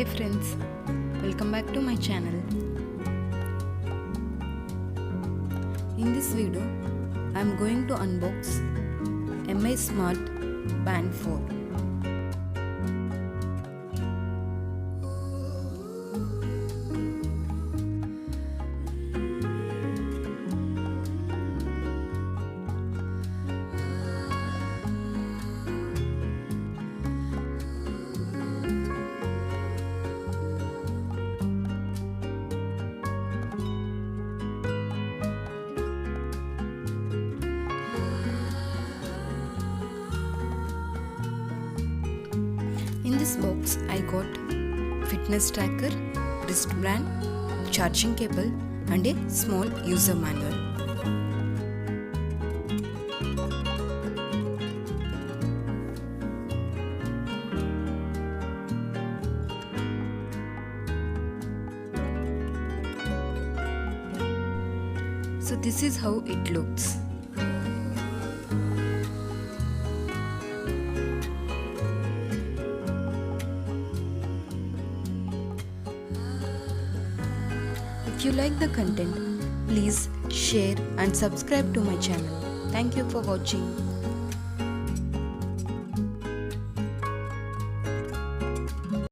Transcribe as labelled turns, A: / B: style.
A: Hey friends, welcome back to my channel. In this video, I am going to unbox MI Smart Band 4. In this box, I got fitness tracker, wristband, charging cable and a small user manual. So this is how it looks. If you like the content, please share and subscribe to my channel. Thank you for watching.